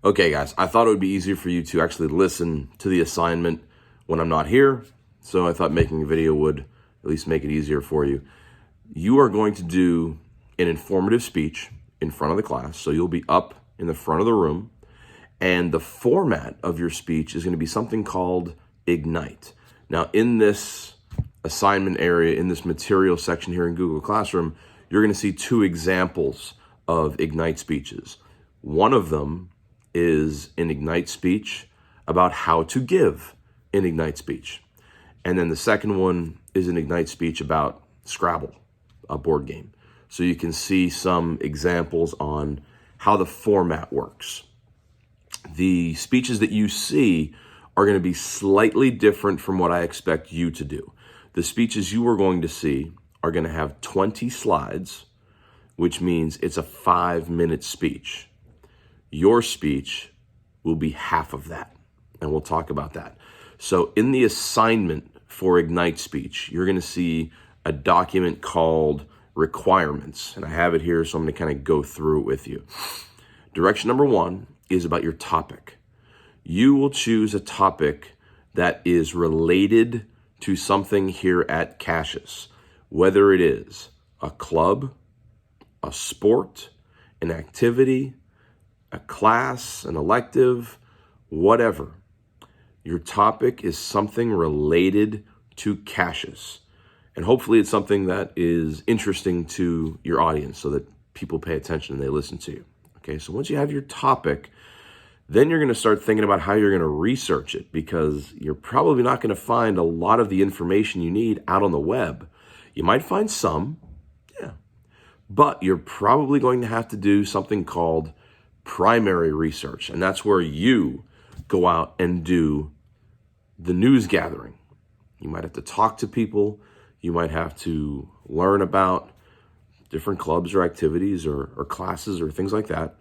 Okay, guys, I thought it would be easier for you to actually listen to the assignment when I'm not here. So I thought making a video would at least make it easier for you. You are going to do an informative speech in front of the class. So you'll be up in the front of the room. And the format of your speech is going to be something called Ignite. Now, in this assignment area, in this material section here in Google Classroom, you're going to see two examples of Ignite speeches. One of them is an Ignite speech about how to give an Ignite speech. And then the second one is an Ignite speech about Scrabble, a board game. So you can see some examples on how the format works. The speeches that you see are going to be slightly different from what I expect you to do. The speeches you are going to see are going to have 20 slides, which means it's a 5-minute speech. Your speech will be half of that, and we'll talk about that. So in the assignment for Ignite speech, you're going to see a document called Requirements, and I have it here, so I'm going to kind of go through it with you. Direction number 1 is about your topic. You will choose a topic that is related to something here at Cassius, whether it is a club, a sport, an activity, a class, an elective, whatever. Your topic is something related to Cassius. And hopefully it's something that is interesting to your audience so that people pay attention and they listen to you. Okay, so once you have your topic, then you're going to start thinking about how you're going to research it, because you're probably not going to find a lot of the information you need out on the web. You might find some, but you're probably going to have to do something called primary research, and that's where you go out and do the news gathering. You might have to talk to people. You might have to learn about different clubs or activities or classes or things like that,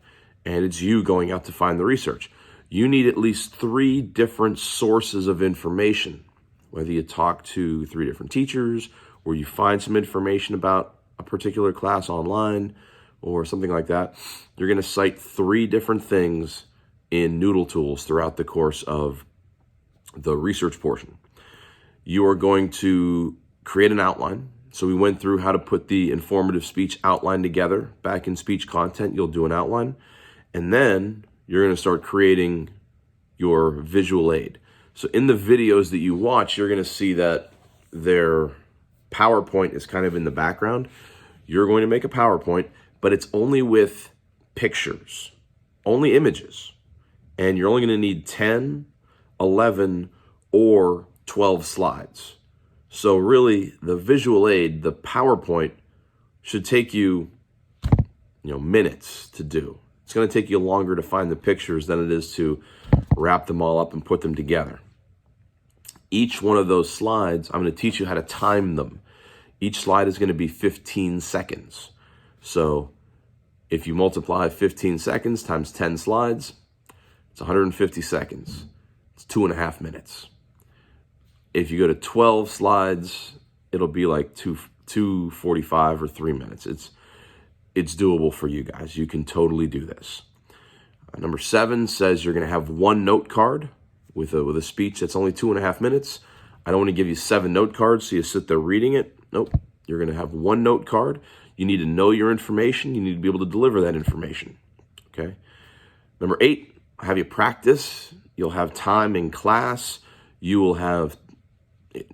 and it's you going out to find the research. You need at least 3 different sources of information, whether you talk to 3 different teachers or you find some information about a particular class online or something like that. You're going to cite 3 different things in Noodle Tools throughout the course of the research portion. You are going to create an outline. So we went through how to put the informative speech outline together. Back in speech content, you'll do an outline. And then you're going to start creating your visual aid. So in the videos that you watch, you're going to see that their PowerPoint is kind of in the background. You're going to make a PowerPoint, but it's only with pictures, only images. And you're only going to need 10, 11, or 12 slides. So really, the visual aid, the PowerPoint, should take you, minutes to do. It's going to take you longer to find the pictures than it is to wrap them all up and put them together. Each one of those slides, I'm going to teach you how to time them. Each slide is going to be 15 seconds. So if you multiply 15 seconds times 10 slides, it's 150 seconds. It's 2.5 minutes. If you go to 12 slides, it'll be like 2:45 or 3 minutes. It's doable for you guys. You can totally do this. Number 7 says you're going to have 1 note card with a speech that's only 2.5 minutes. I don't want to give you 7 note cards so you sit there reading it. Nope. You're going to have 1 note card. You need to know your information. You need to be able to deliver that information. Okay. Number 8, have you practice. You'll have time in class. You will have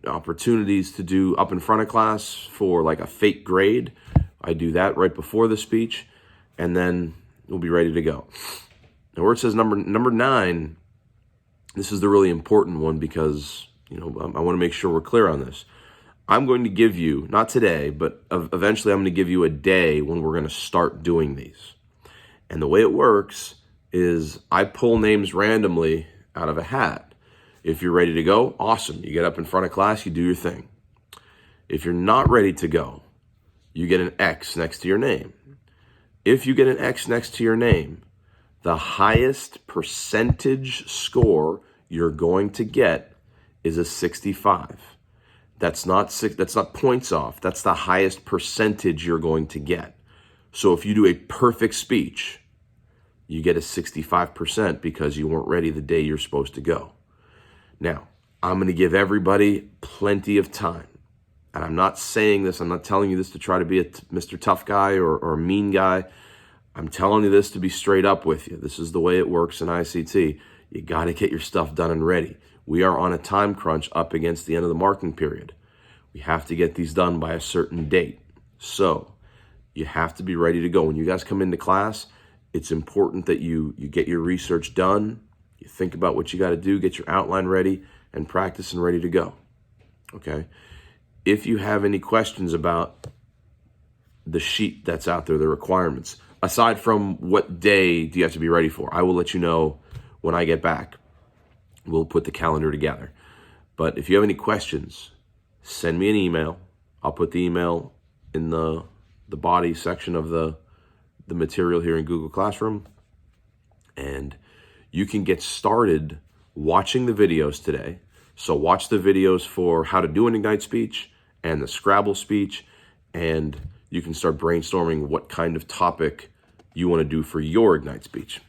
opportunities to do up in front of class for like a fake grade. I do that right before the speech, and then we'll be ready to go. Now where it says number 9, this is the really important one, because I want to make sure we're clear on this. I'm going to give you, not today, but eventually I'm going to give you a day when we're going to start doing these. And the way it works is I pull names randomly out of a hat. If you're ready to go, awesome. You get up in front of class, you do your thing. If you're not ready to go, you get an X next to your name. If you get an X next to your name, the highest percentage score you're going to get is a 65. That's not points off. That's the highest percentage you're going to get. So if you do a perfect speech, you get a 65% because you weren't ready the day you're supposed to go. Now, I'm going to give everybody plenty of time. And I'm not saying this, I'm not telling you this to try to be a Mr. Tough guy or a mean guy. I'm telling you this to be straight up with you. This is the way it works in ICT. You got to get your stuff done and ready. We are on a time crunch up against the end of the marking period. We have to get these done by a certain date. So you have to be ready to go. When you guys come into class, it's important that you get your research done. You think about what you got to do, get your outline ready, and practice and ready to go. Okay? If you have any questions about the sheet that's out there, the requirements, aside from what day do you have to be ready for, I will let you know when I get back. We'll put the calendar together. But if you have any questions, send me an email. I'll put the email in the body section of the material here in Google Classroom. And you can get started watching the videos today. So watch the videos for how to do an Ignite speech and the Scrabble speech, and you can start brainstorming what kind of topic you want to do for your Ignite speech.